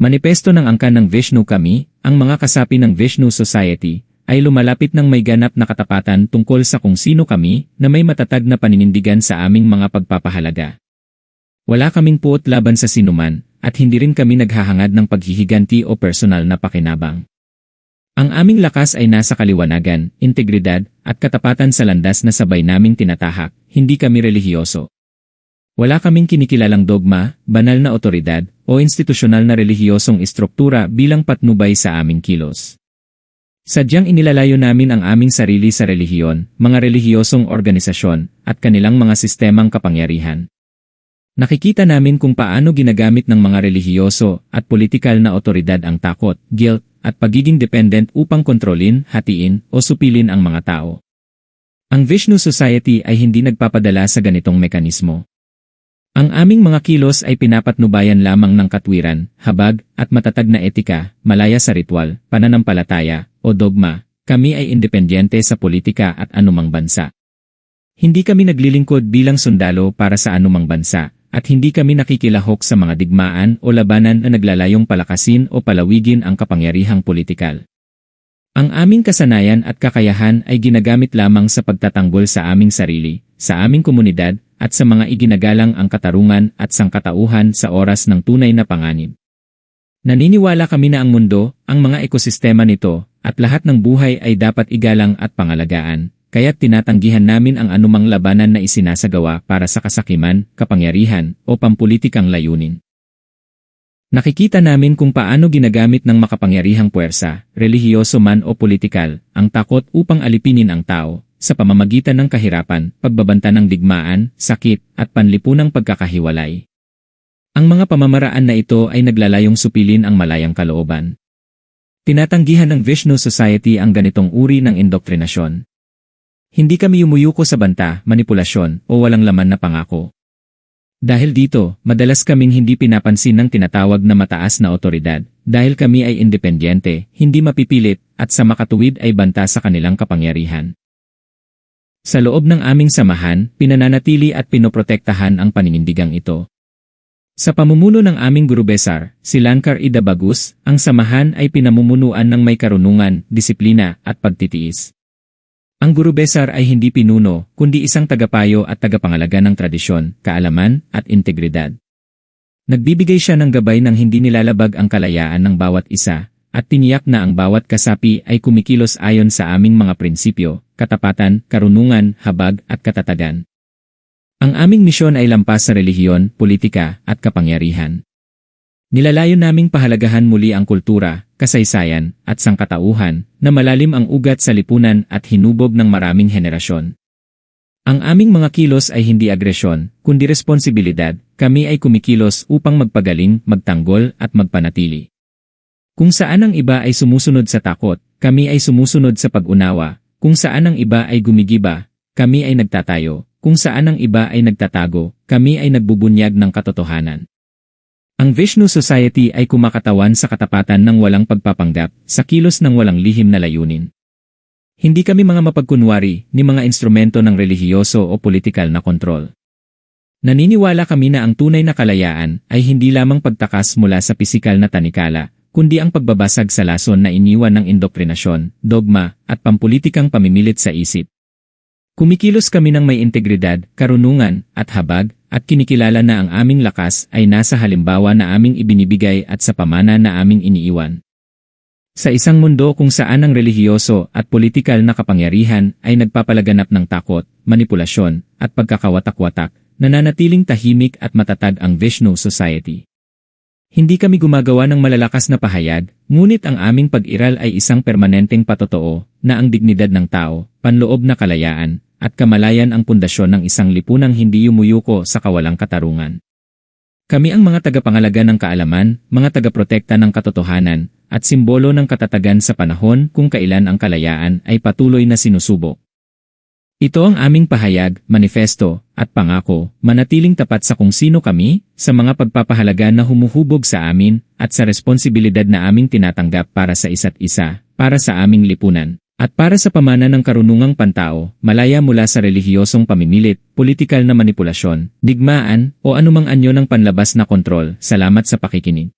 Manipesto ng angkan ng Vishnu Kami, ang mga kasapi ng Vishnu Society, ay lumalapit ng may ganap na katapatan tungkol sa kung sino kami na may matatag na paninindigan sa aming mga pagpapahalaga. Wala kaming puot laban sa sinuman, at hindi rin kami naghahangad ng paghihiganti o personal na pakinabang. Ang aming lakas ay nasa kaliwanagan, integridad, at katapatan sa landas na sabay naming tinatahak, hindi kami relihiyoso. Wala kaming kinikilalang dogma, banal na otoridad, o institusyonal na relihiyosong istruktura bilang patnubay sa aming kilos. Sadyang inilalayo namin ang aming sarili sa relihiyon, mga relihiyosong organisasyon, at kanilang mga sistemang kapangyarihan. Nakikita namin kung paano ginagamit ng mga relihiyoso at politikal na otoridad ang takot, guilt, at pagiging dependent upang kontrolin, hatiin, o supilin ang mga tao. Ang Vishnu Society ay hindi nagpapadala sa ganitong mekanismo. Ang aming mga kilos ay pinapatnubayan lamang ng katwiran, habag, at matatag na etika, malaya sa ritual, pananampalataya, o dogma. Kami ay independyente sa politika at anumang bansa. Hindi kami naglilingkod bilang sundalo para sa anumang bansa, at hindi kami nakikilahok sa mga digmaan o labanan na naglalayong palakasin o palawigin ang kapangyarihang politikal. Ang aming kasanayan at kakayahan ay ginagamit lamang sa pagtatanggol sa aming sarili, sa aming komunidad, at sa mga iginagalang ang katarungan at sangkatauhan sa oras ng tunay na panganib. Naniniwala kami na ang mundo, ang mga ekosistema nito, at lahat ng buhay ay dapat igalang at pangalagaan, kaya't tinatanggihan namin ang anumang labanan na isinasagawa para sa kasakiman, kapangyarihan, o pampulitikang layunin. Nakikita namin kung paano ginagamit ng makapangyarihang puwersa, relihiyoso man o politikal, ang takot upang alipinin ang tao, sa pamamagitan ng kahirapan, pagbabanta ng digmaan, sakit, at panlipunang pagkakahiwalay. Ang mga pamamaraan na ito ay naglalayong supilin ang malayang kalooban. Tinatanggihan ng Vishnu Society ang ganitong uri ng indoktrinasyon. Hindi kami yumuyuko sa banta, manipulasyon, o walang laman na pangako. Dahil dito, madalas kaming hindi pinapansin ng tinatawag na mataas na otoridad, dahil kami ay independyente, hindi mapipilit, at sa makatuwid ay banta sa kanilang kapangyarihan. Sa loob ng aming samahan, pinananatili at pinoprotektahan ang paninindigang ito. Sa pamumuno ng aming Guru Besar, si Lankar Ida Bagus, ang samahan ay pinamumunuan ng may karunungan, disiplina, at pagtitiis. Ang Guru Besar ay hindi pinuno, kundi isang tagapayo at tagapangalaga ng tradisyon, kaalaman, at integridad. Nagbibigay siya ng gabay nang hindi nilalabag ang kalayaan ng bawat isa, at tiniyak na ang bawat kasapi ay kumikilos ayon sa aming mga prinsipyo, katapatan, karunungan, habag, at katatagan. Ang aming misyon ay lampas sa relihiyon, politika, at kapangyarihan. Nilalayo naming pahalagahan muli ang kultura, kasaysayan, at sangkatauhan, na malalim ang ugat sa lipunan at hinubog ng maraming henerasyon. Ang aming mga kilos ay hindi agresyon, kundi responsibilidad. Kami ay kumikilos upang magpagaling, magtanggol, at magpanatili. Kung saan ang iba ay sumusunod sa takot, kami ay sumusunod sa pag-unawa. Kung saan ang iba ay gumigiba, kami ay nagtatayo. Kung saan ang iba ay nagtatago, kami ay nagbubunyag ng katotohanan. Ang Vishnu Society ay kumakatawan sa katapatan ng walang pagpapanggap, sa kilos ng walang lihim na layunin. Hindi kami mga mapagkunwari, ni mga instrumento ng relihiyoso o politikal na kontrol. Naniniwala kami na ang tunay na kalayaan ay hindi lamang pagtakas mula sa pisikal na tanikala, kundi ang pagbabasag sa lason na iniwan ng indoktrinasyon, dogma, at pampulitikang pamimilit sa isip. Kumikilos kami ng may integridad, karunungan, at habag, at kinikilala na ang aming lakas ay nasa halimbawa na aming ibinibigay at sa pamana na aming iniiwan. Sa isang mundo kung saan ang relihiyoso at politikal na kapangyarihan ay nagpapalaganap ng takot, manipulasyon, at pagkakawatak-watak, nananatiling tahimik at matatag ang Vishnu Society. Hindi kami gumagawa ng malalakas na pahayag, ngunit ang aming pag-iral ay isang permanenteng patotoo na ang dignidad ng tao, panloob na kalayaan, at kamalayan ang pundasyon ng isang lipunang hindi yumuyuko sa kawalang katarungan. Kami ang mga tagapangalaga ng kaalaman, mga tagaprotekta ng katotohanan, at simbolo ng katatagan sa panahon kung kailan ang kalayaan ay patuloy na sinusubok. Ito ang aming pahayag, manifesto, at pangako, manatiling tapat sa kung sino kami, sa mga pagpapahalaga na humuhubog sa amin, at sa responsibilidad na aming tinatanggap para sa isa't isa, para sa aming lipunan, at para sa pamana ng karunungang pantao, malaya mula sa relihiyosong pamimilit, politikal na manipulasyon, digmaan, o anumang anyo ng panlabas na kontrol. Salamat sa pakikinig.